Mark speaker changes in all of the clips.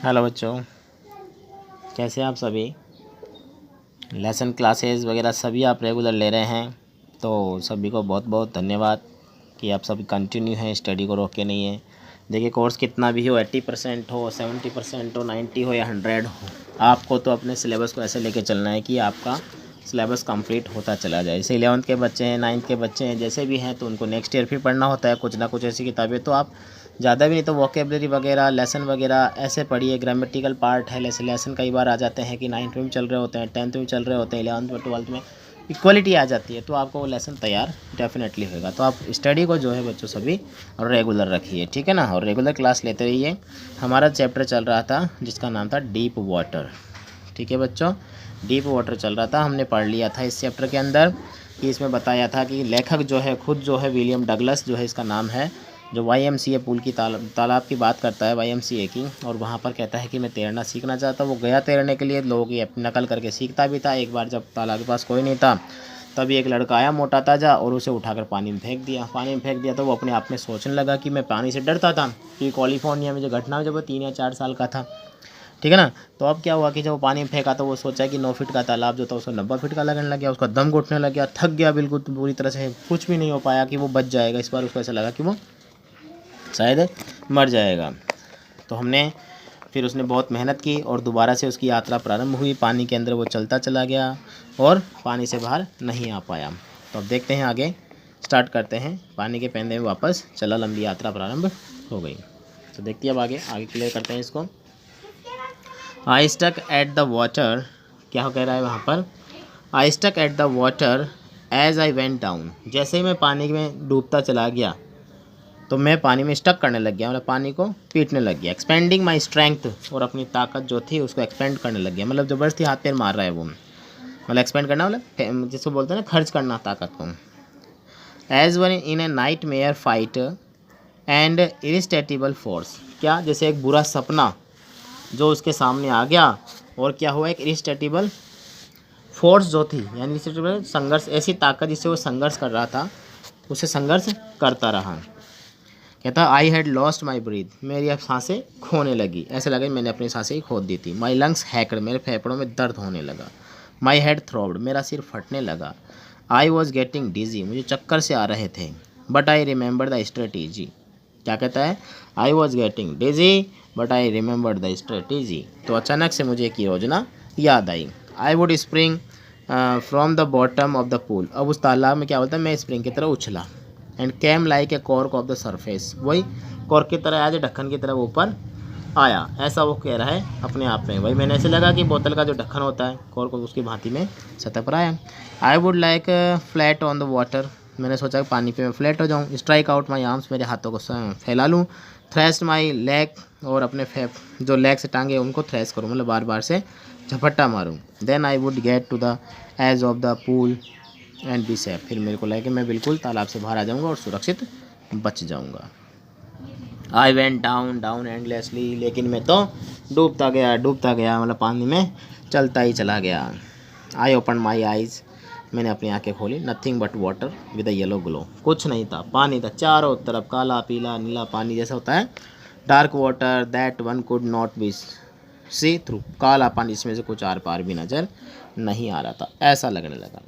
Speaker 1: Hello बच्चों, कैसे हैं आप सभी। लेसन क्लासेस वगैरह सभी आप रेगुलर ले रहे हैं, तो सभी को बहुत बहुत धन्यवाद कि आप सभी कंटिन्यू हैं, स्टडी को रोके नहीं है। देखिए, कोर्स कितना भी हो, 80% हो, 70% हो, 90 हो या 100 हो, आपको तो अपने सिलेबस को ऐसे लेके चलना है कि आपका सिलेबस कंप्लीट होता चला जाए। जैसे 11th के बच्चे हैं, 9th के बच्चे हैं, जैसे भी हैं, तो उनको नेक्स्ट ईयर फिर पढ़ना होता है कुछ ना कुछ ऐसी किताबें। तो आप ज़्यादा भी नहीं तो वोकेबलरी वगैरह, लेसन वगैरह ऐसे पढ़िए। ग्रामेटिकल पार्ट है, लेसन कई बार आ जाते हैं कि 9th में भी चल रहे होते हैं, 10th में भी चल रहे होते हैं, 11th में 12th में इक्वलिटी आ जाती है, तो आपको वो लेसन तैयार डेफिनेटली होगा। तो आप स्टडी को जो है बच्चों सभी और रेगुलर रखिए, ठीक है ना, और रेगुलर क्लास लेते रहिए। हमारा चैप्टर चल रहा था जिसका नाम था डीप वाटर, ठीक है बच्चों, डीप वाटर चल रहा था। हमने पढ़ लिया था इस चैप्टर के अंदर कि इसमें बताया था कि लेखक जो है खुद जो है विलियम डगलस जो है इसका नाम है, जो YMCA पुल की तालाब की बात करता है, YMCA की, और वहाँ पर कहता है कि मैं तैरना सीखना चाहता हूँ। वो गया तैरने के लिए, लोगों की नकल करके सीखता भी था। एक बार जब तालाब के पास कोई नहीं था, तभी एक लड़का आया मोटा ताजा और उसे उठाकर पानी में फेंक दिया। तो वो अपने आप में सोचने लगा कि मैं पानी से डरता था, कि कैलिफोर्निया में जो घटना हुई जब वो 3 या 4 साल का था, ठीक है ना। तो अब क्या हुआ कि जब वो पानी में फेंका तो वो सोचा कि 9 फीट का तालाब जो था उसको 90 फीट का लगने लग गया, उसका दम घुटने लग गया, थक गया बिल्कुल, तो पूरी तरह से कुछ भी नहीं हो पाया कि वो बच जाएगा। इस बार उसको ऐसा लगा कि वो शायद मर जाएगा। तो फिर उसने बहुत मेहनत की और दोबारा से उसकी यात्रा प्रारंभ हुई। पानी के अंदर वो चलता चला गया और पानी से बाहर नहीं आ पाया। तो अब देखते हैं, आगे स्टार्ट करते हैं। पानी के पैंदे में वापस चला, लंबी यात्रा प्रारंभ हो गई। तो देखते हैं अब आगे क्लियर करते हैं इसको। I stuck at the water, क्या कह रहा है वहाँ पर, I stuck at the water as I went down. जैसे ही मैं पानी में डूबता चला गया तो मैं पानी में स्टक करने लग गया, मतलब पानी को पीटने लग गया। एक्सपेंडिंग माई स्ट्रेंथ, और अपनी ताकत जो थी उसको एक्सपेंड करने लग गया, मतलब ज़बरदस्ती हाथ पैर मार रहा है वो, मतलब एक्सपेंड करना, मतलब जिसको बोलते हैं ना खर्च करना ताकत को। As one in a nightmare fight and irresistible force, क्या जैसे एक बुरा सपना जो उसके सामने आ गया और क्या हुआ, एक इरिस्टेटिबल फोर्स जो थी, यानी इरिस्टेटिबल संघर्ष, ऐसी ताकत जिससे वो संघर्ष कर रहा था, उसे संघर्ष करता रहा। कहता I had lost my breath, मेरी अब सांसें खोने लगी, ऐसे लगा मैंने अपनी सांसें ही खो दी थी। माई लंग्स हैकड, मेरे फेफड़ों में दर्द होने लगा। माई हेड थ्रोब्ड, मेरा सिर फटने लगा। आई वॉज गेटिंग डिजी, मुझे चक्कर से आ रहे थे। But I remember the strategy, क्या कहता है, I was getting dizzy but I remember the strategy, तो अचानक से मुझे एक योजना याद आई। I would spring from the bottom of the pool, अब उस तालाब में क्या बोलता है, मैं स्प्रिंग की तरह उछला। And came like a cork off the surface, वही कॉर्क की तरह आया, ढक्कन की तरह ऊपर आया, ऐसा वो कह रहा है अपने आप में। वही मैंने ऐसे लगा कि बोतल का जो ढक्कन होता है कॉर्क, उसकी भांति में सतह पर आया। I would like flat on the water, मैंने सोचा कि पानी पे मैं फ्लैट हो जाऊँ। स्ट्राइक आउट माई आर्म्स, मेरे हाथों को फैला लूँ। थ्रेस्ट माई लेग, और अपने जो लेग से टांगे उनको थ्रेस करूँ, मतलब बार बार से झपट्टा मारूँ। Then I would get to the edge of the pool and be safe, फिर मेरे को लगे कि मैं बिल्कुल तालाब से बाहर आ जाऊँगा और सुरक्षित बच जाऊँगा। आई वेंट डाउन एंडलेसली, लेकिन मैं तो डूबता गया, मतलब पानी में चलता ही चला गया। आई ओपन माई आइज़, मैंने अपनी आंखें खोली। Nothing but water with a yellow glow, कुछ नहीं था, पानी था चारों तरफ, काला पीला नीला पानी जैसा होता है, dark water that one could not be see through, काला पानी जिसमें से कुछ आर पार भी नज़र नहीं आ रहा था, ऐसा लगने लगा।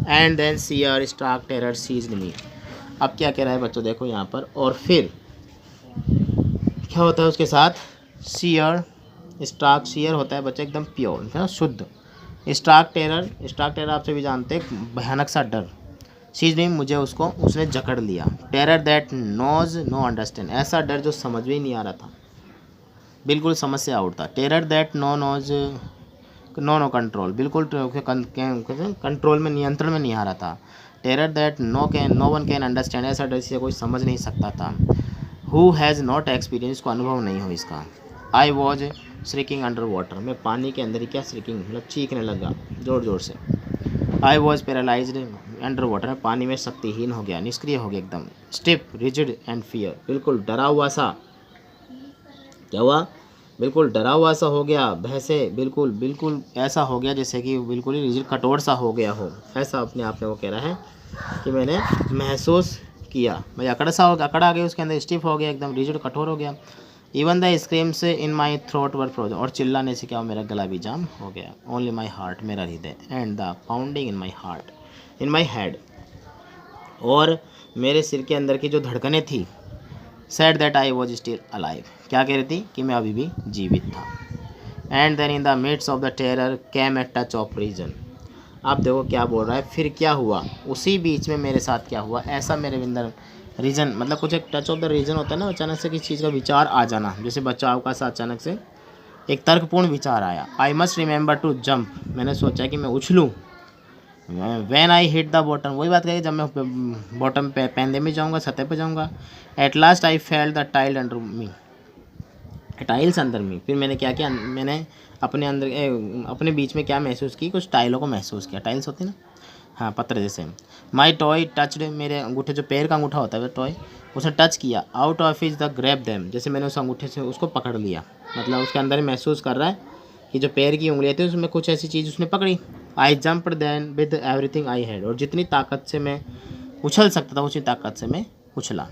Speaker 1: And then sheer stark terror seized me, अब क्या कह रहा है बच्चों, देखो यहाँ पर, और फिर क्या होता है उसके साथ, सियर स्टार्क, सियर होता है बच्चे एकदम प्योर, है ना, शुद्ध। स्टार्क टेरर आप सभी जानते हैं, भयानक सा डर। सीज में मुझे उसने जकड़ लिया। Terror that knows no understand, ऐसा डर जो समझ में ही नहीं आ रहा था, बिल्कुल समझ से आउट था। टेरर दैट नो कंट्रोल, बिल्कुल कंट्रोल में, नियंत्रण में नहीं आ रहा था। Terror that no one can understand, ऐसा डर जिसे कोई समझ नहीं सकता था। हु हैज़ नॉट एक्सपीरियंस, को अनुभव नहीं हो इसका। आई वॉज श्रिकिंग अंडर वाटर, मैं पानी के अंदर ही क्या श्रिकिंग, मतलब चीखने लगा ज़ोर ज़ोर से। I was paralysed under water, पानी में शक्तिहीन हो गया, निष्क्रिय हो गया एकदम। स्टिफ रिजिड एंड फियर, बिल्कुल डरा हुआ सा, क्या हुआ, बिल्कुल डरा हुआ सा हो गया, भैंसे बिल्कुल ऐसा हो गया जैसे कि बिल्कुल ही रिजिड, कठोर सा हो गया हो, ऐसा अपने आप में वो कह रहा है कि मैंने महसूस किया। भाई अकड़ आ गया उसके अंदर, स्टिफ हो गया एकदम, रिजिड कठोर हो गया। Even the screams in my throat were frozen, और चिल्लाने से क्या हो, मेरा गला भी जाम हो गया। ओनली माई हार्ट, मेरा हृदय, and the pounding in my heart in my head, और मेरे सिर के अंदर की जो धड़कनें थी, said that I was still alive, क्या कह रही थी कि मैं अभी भी जीवित था। And then in the midst of the terror came a touch of reason. आप देखो क्या बोल रहा है, फिर क्या हुआ, उसी बीच में मेरे साथ क्या हुआ, ऐसा मेरे अंदर रीजन, मतलब कुछ एक टच ऑफ द रीजन होता है ना, अचानक से किसी चीज़ का विचार आ जाना, जैसे बचाव का सा अचानक से एक तर्कपूर्ण विचार आया। I must remember to jump, मैंने सोचा कि मैं उछलूँ। When I hit the bottom, वही बात करें, जब मैं बॉटम पे पैंदे में जाऊँगा, सतह पे जाऊँगा। At last I felt the tile under me, tiles अंदर में, फिर मैंने क्या किया, मैंने अपने अंदर अपने बीच में क्या महसूस की, कुछ टाइलों को महसूस किया, टाइल्स होती ना, हाँ पत्थर जैसे। माई टॉय टचड, मेरे अंगूठे, जो पैर का अंगूठा होता है टॉय, उसने टच किया। Out of is the grab them, जैसे मैंने उस अंगूठे से उसको पकड़ लिया, मतलब उसके अंदर महसूस कर रहा है कि जो पैर की उंगलियाँ थी उसमें कुछ ऐसी चीज़ उसने पकड़ी। I jumped then with everything I had, और जितनी ताकत से मैं उछल सकता था उसी ताकत से मैं उछला।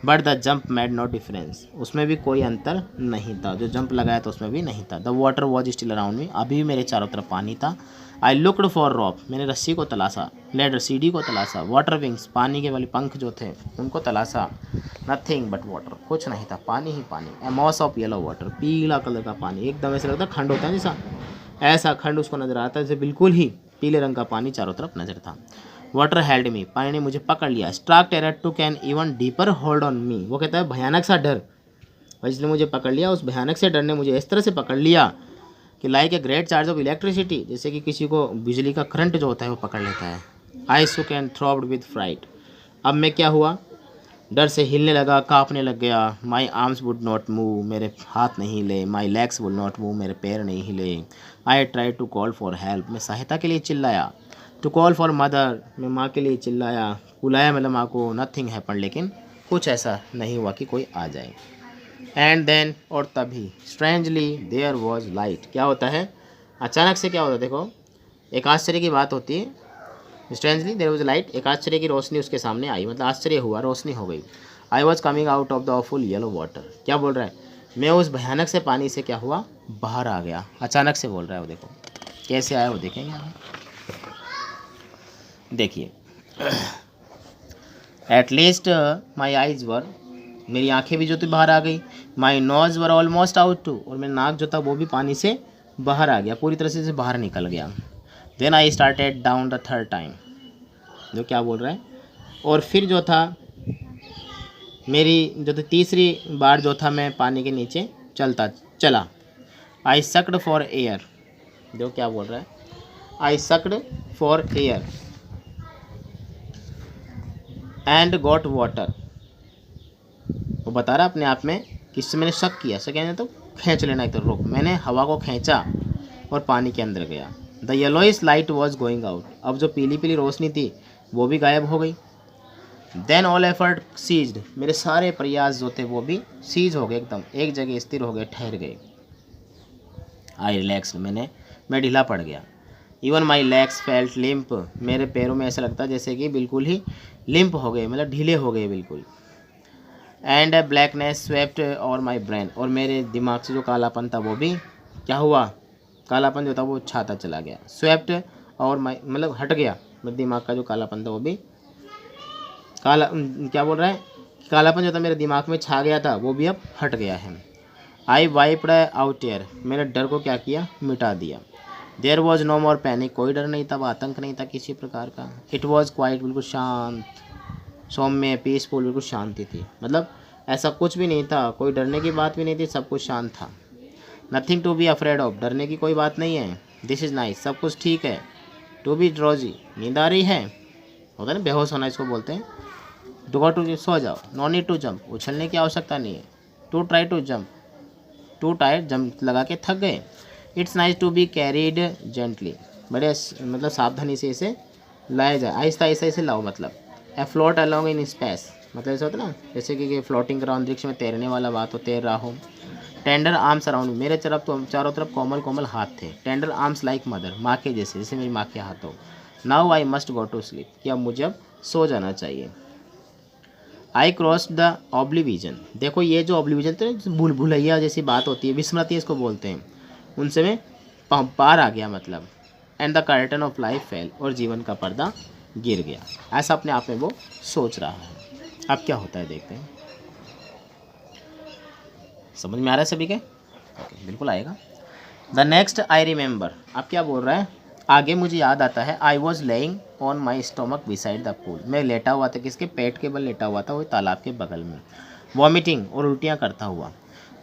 Speaker 1: But the jump made no difference, उसमें भी कोई अंतर नहीं था, जो जंप लगाया था उसमें भी नहीं था। The water was still around me, अभी भी मेरे चारों तरफ पानी था। आई लुकड फॉर रॉप, मैंने रस्सी को तलाशा, लेडर सीढ़ी को तलाशा, वाटर विंग्स, पानी के वाले पंख जो थे उनको तलाशा। नथिंग बट वाटर, कुछ नहीं था, पानी ही पानी। ए मॉस ऑफ येलो वाटर, पीला कलर का पानी, एकदम ऐसा लगता खंड होता है जैसा, ऐसा खंड उसको नजर आता है, जैसे बिल्कुल ही पीले रंग का पानी चारों तरफ नजर था। वाटर हेल्ड मी, पानी ने मुझे पकड़ लिया। Stark terror to can even deeper hold on me, वो कहता है भयानक सा डर, और इसने मुझे पकड़ लिया, उस भयानक से डर ने मुझे इस तरह से पकड़ लिया कि like a great charge of electricity, जैसे कि किसी को बिजली का करंट जो होता है वो पकड़ लेता है। आई सुक एंड थ्रॉब्ड विद फ्राइट, अब मैं क्या हुआ, डर से हिलने लगा, कांपने लग गया। My arms would not move, मेरे हाथ नहीं हिले। My legs would not move, मेरे पैर नहीं हिले। I try to call for help, मैं सहायता के लिए चिल्लाया। टू कॉल फॉर मदर, मैं माँ के लिए चिल्लाया, बुलाया मतलब माँ को। नथिंग हैपन, लेकिन कुछ ऐसा नहीं हुआ कि कोई आ जाए। एंड देन, और तभी, स्ट्रेंजली देयर वॉज लाइट, क्या होता है अचानक से, क्या होता है देखो, एक आश्चर्य की बात होती है। स्ट्रेंजली देयर वॉज लाइट, एक आश्चर्य की रोशनी उसके सामने आई, मतलब आश्चर्य हुआ, रोशनी हो गई। I was coming out of the awful yellow water, क्या बोल रहा है, मैं उस भयानक से पानी से क्या हुआ, बाहर आ गया। अचानक से बोल रहा है वो, देखो कैसे आया वो देखेंगे हम। देखिए, at least my eyes were, मेरी आंखें भी जो थी बाहर आ गई। My nose were almost out too, और मेरा नाक जो था वो भी पानी से बाहर आ गया, पूरी तरह से बाहर निकल गया। Then I started down the third time, जो क्या बोल रहा है, और फिर जो था मेरी जो थी तीसरी बार जो था मैं पानी के नीचे चला। आई सक्ड फॉर एयर, जो क्या बोल रहा है, I sucked for air and got water, वो बता रहा अपने आप में किससे मैंने शक किया, शक कहने तो खींच लेना, एक तो रोक, मैंने हवा को खींचा और पानी के अंदर गया। The येलोइस light was going out, अब जो पीली पीली रोशनी थी वो भी गायब हो गई। देन ऑल एफर्ट सीज्ड, मेरे सारे प्रयास जो थे वो भी सीज हो गए, एकदम एक जगह स्थिर हो गए, ठहर गए। आई रिलैक्स, मैं ढीला पड़ गया। Even my legs felt limp, मेरे पैरों में ऐसा लगता जैसे कि बिल्कुल ही लिम्प हो गए, मतलब ढीले हो गए बिल्कुल। एंड ब्लैकनेस स्वेप्ट और माई ब्रेन, और मेरे दिमाग से जो कालापन था वो भी क्या हुआ, कालापन जो था वो छाता चला गया। स्वेप्ट और माई मतलब हट गया, मेरे दिमाग का जो कालापन था वो भी क्या बोल रहा है, कालापन जो था मेरे दिमाग में छा गया था वो भी अब हट गया है। आई वाइप्ड आउट एयर, मैंने डर को क्या किया, मिटा दिया। There was no more panic, कोई डर नहीं था, वो आतंक नहीं था किसी प्रकार का। इट वॉज क्वाइट, बिल्कुल शांत, सौम्य, पीसफुल, बिल्कुल शांति थी, मतलब ऐसा कुछ भी नहीं था, कोई डरने की बात भी नहीं थी, सब कुछ शांत था। Nothing to be afraid of, डरने की कोई बात नहीं है। दिस इज़ नाइस, सब कुछ ठीक है। टू बी ड्रॉजी, नींद आ रही है, होता है ना बेहोश होना, इसको बोलते हैं। टू गो टू, सो जाओ। नो नीड टू जंप, उछलने की आवश्यकता नहीं है। To try to jump, too tired, jump लगा के थक गए। It's nice to be carried gently, बड़े मतलब सावधानी से इसे लाया जाए, आहिस्ता आहिस्ता इसे लाओ, मतलब ए फ्लोट अलॉन्ग इन स्पेस, मतलब ऐसा होता है ना जैसे कि फ्लोटिंग करो, अंतरिक्ष में तैरने वाला बात हो, तैर रहा हो। टेंडर आर्म्स अराउंड, मेरे तरफ तो चारों तरफ कोमल कोमल हाथ थे। टेंडर आर्म्स लाइक मदर, माँ के जैसे, जैसे मेरी माँ के हाथ हो। Now I must go to sleep, कि अब मुझे अब सो जाना चाहिए। I cross the oblivion. देखो ये जो ऑब्लिविजन तो भूल भुलैया जैसी बात होती है, विस्मृति इसको बोलते हैं, उनसे मैं पार आ गया मतलब। And the curtain of life fail, और जीवन का पर्दा गिर गया। ऐसा अपने आप में वो सोच रहा है। अब क्या होता है देखते हैं। समझ में आ रहा है सभी के? ओके, बिल्कुल आएगा। The next I remember. अब क्या बोल रहा है आगे, मुझे याद आता है। I was laying on my stomach beside the pool. मैं लेटा हुआ था, किसके पेट के बल लेटा हुआ था, वो तालाब के बगल में। वॉमिटिंग, और उल्टियाँ करता हुआ।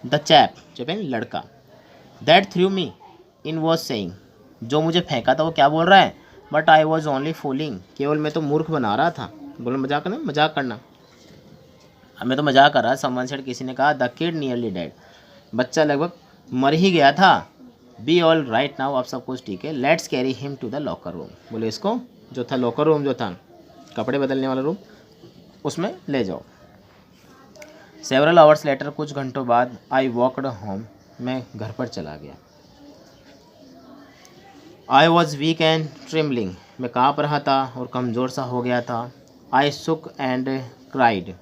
Speaker 1: द चैप, जब लड़का, that through me in was saying, जो मुझे फेंका था वो क्या बोल रहा है, but I was only fooling, केवल मैं तो मूर्ख बना रहा था। बोलो मजाक करना, मजाक करना, मैं तो मजाक कर रहा। समवन सेड, किसी ने कहा, द किड नियरली डेड, बच्चा लगभग मर ही गया था। बी ऑल राइट नाउ, अब सब कुछ ठीक है। Let's carry him to the locker room. बोले इसको जो था लॉकर रूम, जो था कपड़े बदलने वाला रूम, उसमें ले जाओ। सेवरल आवर्स लेटर, कुछ घंटों बाद, आई वॉकड होम, मैं घर पर चला गया। I was weak and trembling, मैं काँप रहा था और कमज़ोर सा हो गया था। आई सुक एंड क्राइड,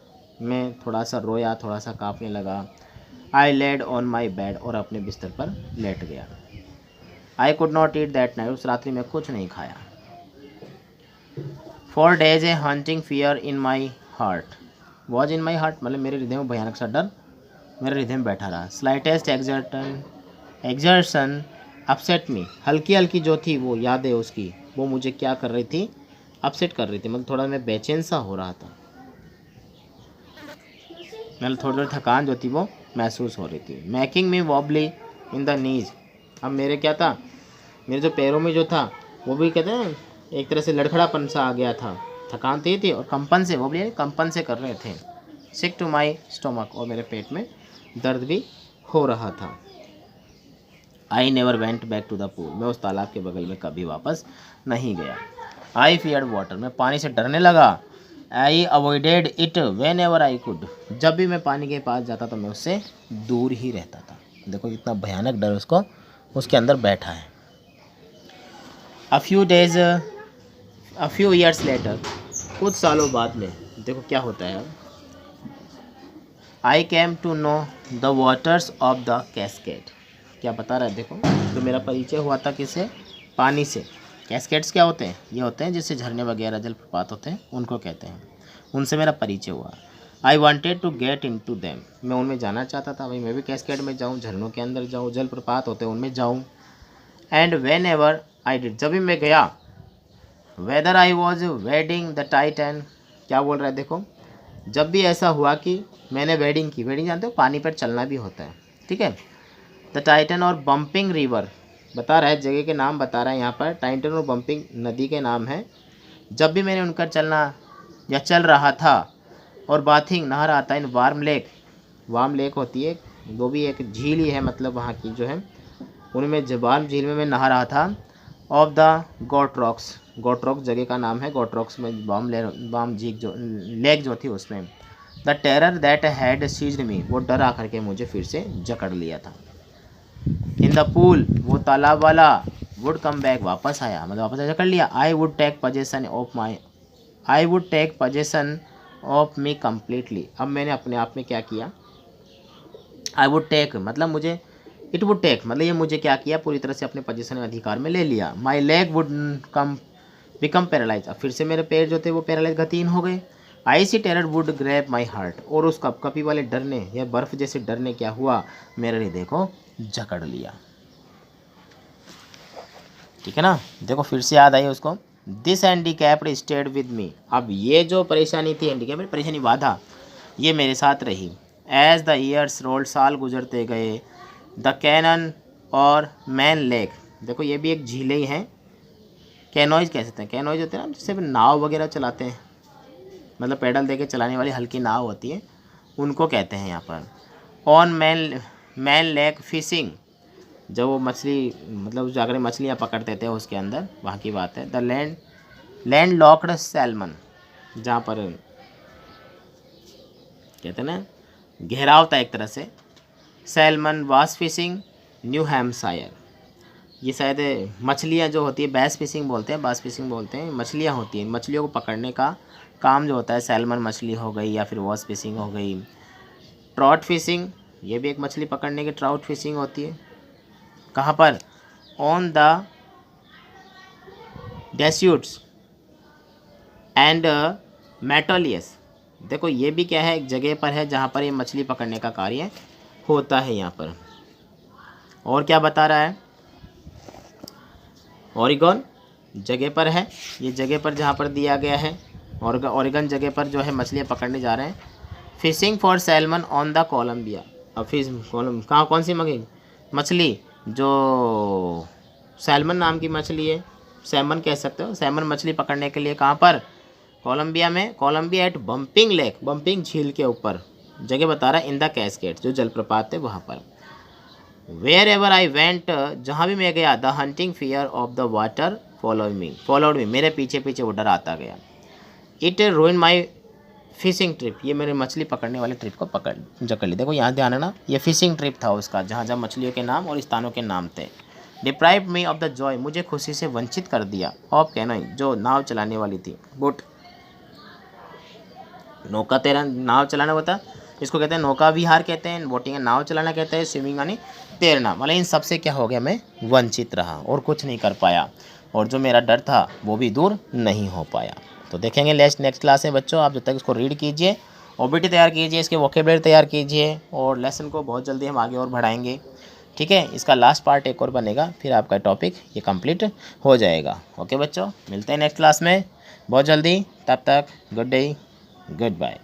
Speaker 1: मैं थोड़ा सा रोया, थोड़ा सा काँपने लगा। आई लेड ऑन माई बेड, और अपने बिस्तर पर लेट गया। I could not eat that night, उस रात्रि में कुछ नहीं खाया। For days A hunting fear in my heart, was in my heart मतलब मेरे हृदय में भयानक सा डर मेरे हृदय में बैठा रहा। स्लाइटेस्ट एग्जर्शन अपसेट मी, हल्की हल्की जो थी वो यादें उसकी, वो मुझे क्या कर रही थी, अपसेट कर रही थी, मतलब थोड़ा मैं बेचैन सा हो रहा था, मतलब थोड़ी थोड़ी थकान जो थी वो महसूस हो रही थी। Making me wobbly in the knees, अब मेरे क्या था, मेरे जो पैरों में जो था वो भी कहते हैं एक तरह से लड़खड़ापन सा आ गया था, थकान थी और कंपन से, वॉबली यानी कंपन से कर रहे थे। सिक टू माई स्टोमक, और मेरे पेट में दर्द भी हो रहा था। I never went back to the pool, मैं उस तालाब के बगल में कभी वापस नहीं गया। आई फियर्ड वाटर, मैं पानी से डरने लगा। I avoided it whenever I could, जब भी मैं पानी के पास जाता तो मैं उससे दूर ही रहता था। देखो कितना भयानक डर उसको उसके अंदर बैठा है। अ फ्यू ईयर्स लेटर, कुछ सालों बाद में देखो क्या होता है। I came to know the waters of the Cascade, क्या बता रहा है देखो, तो मेरा परिचय हुआ था किससे, पानी से। कैस्केड्स क्या होते हैं, ये होते हैं जिससे झरने वगैरह जलप्रपात होते हैं, उनको कहते हैं, उनसे मेरा परिचय हुआ। I wanted to get into them, मैं उनमें जाना चाहता था, भाई मैं भी कैस्केड में जाऊँ, झरनों के अंदर जाऊँ, जलप्रपात होते हैं उनमें जाऊँ। And when ever I did, जब भी मैं गया। Whether I was wedding the Titan, क्या बोल रहा है देखो, जब भी ऐसा हुआ कि मैंने वेडिंग की, वेडिंग जानते हो पानी पर चलना भी होता है, ठीक है। द टाइटन और बम्पिंग रिवर, बता रहा है जगह के नाम बता रहा है यहाँ पर, टाइटन और बम्पिंग नदी के नाम है। जब भी मैंने उनका चलना या चल रहा था, और बाथिंग नहा रहा था in warm lake, warm lake होती है वो भी एक झील ही है, मतलब वहाँ की जो है, उनमें जब वार्म झील में मैं नहा रहा था। Of the got rocks, got rocks जगह का नाम है, गॉट रॉक्स में वार्म झील जो लेक जो थी उसमें। The terror that had seized me, वो डर आकर के मुझे फिर से जकड़ लिया था। इन द पूल, वो तालाब वाला, वुड कम बैक, वापस आया, मतलब वापस आया, कर लिया। I would take possession of me completely, अब मैंने अपने आप में क्या किया, आई वुड टेक मतलब मुझे, इट वुड टेक मतलब ये मुझे क्या किया, पूरी तरह से अपने पोजीशन में अधिकार में ले लिया। My leg would become paralyse, अब फिर से मेरे पैर जो थे वो पैरालाइज गतिहीन हो गए। I see terror would grab my heart, और उस कपकपी वाले डर ने या बर्फ जैसे डर ने क्या हुआ, मेरे हृदय को जकड़ लिया। ठीक है ना, देखो फिर से याद आई उसको। This handicapped stayed with me, अब ये जो परेशानी थी, हैंडीकैप परेशानी, बाधा, ये मेरे साथ रही। एज द ईयर्स रोल्ड, साल गुजरते गए। द कैनन और मैन लेक, देखो ये भी एक झीलें ही हैं। कैनोइज कह सकते हैं, कैनोइज होते हैं ना जिससे नाव वगैरह चलाते हैं, मतलब पैडल दे के चलाने वाली हल्की नाव होती है, उनको कहते हैं यहाँ पर। ऑन मैन लेक फिशिंग, जब वो मछली मतलब जाकर मछलियाँ पकड़ते थे उसके अंदर, वहाँ की बात है। द लैंड लॉक्ड सैल्मन, जहाँ पर कहते हैं ना घेराव था एक तरह से। सैल्मन वास फिशिंग न्यू हैम्पशायर, ये शायद मछलियाँ जो होती है, बैस फिशिंग बोलते हैं, बास फिशिंग बोलते हैं, मछलियाँ होती हैं, मछलियों को पकड़ने का काम जो होता है, सैल्मन मछली हो गई या फिर वॉश फिशिंग हो गई, ट्राउट फिशिंग, ये भी एक मछली पकड़ने की ट्राउट फिशिंग होती है। कहाँ पर? On the Deschutes and Metolius. देखो ये भी क्या है, एक जगह पर है जहाँ पर ये मछली पकड़ने का कार्य होता है यहाँ पर। और क्या बता रहा है? ओरिगन जगह पर है, ये जगह पर जहाँ पर दिया गया है, ओरिगन जगह पर जो है मछलियाँ पकड़ने जा रहे हैं। Fishing for salmon on the Columbia. अब फिश कहाँ कौन सी मछली? जो सैल्मन नाम की मछली है, सैमन कह सकते हो, सैमन मछली पकड़ने के लिए कहाँ पर? कोलंबिया में, Columbia at Bumping Lake, Bumping झील के ऊपर जगह बता रहा है, इन द कैस्केड, जो जलप्रपात है वहाँ पर। वेयर एवर आई वेंट, जहाँ भी मैं गया, the hunting fear of the water followed me, मेरे पीछे पीछे वो डर आता गया। इट रूइन माई फिशिंग ट्रिप, ये मेरे मछली पकड़ने वाले ट्रिप को जकड़ ली। देखो यहाँ ध्यान है ना, ये फिशिंग ट्रिप था उसका, जहाँ जहाँ मछलियों के नाम और स्थानों के नाम थे। Deprive me of the Joy, मुझे खुशी से वंचित कर दिया, ऑफ कैनोइंग, जो नाव चलाने वाली थी, बोट, नौका तैरना, नाव चलाना होता, इसको कहते हैं नौका विहार कहते हैं, बोटिंग नाव चलाना कहते हैं, स्विमिंग यानी तैरना। मतलब इन सब से क्या हो गया, मैं वंचित रहा और कुछ नहीं कर पाया, और जो मेरा डर था वो भी दूर नहीं हो पाया। तो देखेंगे नेक्स्ट क्लास में बच्चों। आप जब तक इसको रीड कीजिए, ओबीटी तैयार कीजिए, इसके वोकेबलरी तैयार कीजिए, और लेसन को बहुत जल्दी हम आगे और बढ़ाएंगे। ठीक है, इसका लास्ट पार्ट एक और बनेगा, फिर आपका टॉपिक ये कंप्लीट हो जाएगा। ओके बच्चों, मिलते हैं नेक्स्ट क्लास में बहुत जल्दी, तब तक गुड डे, गुड बाय।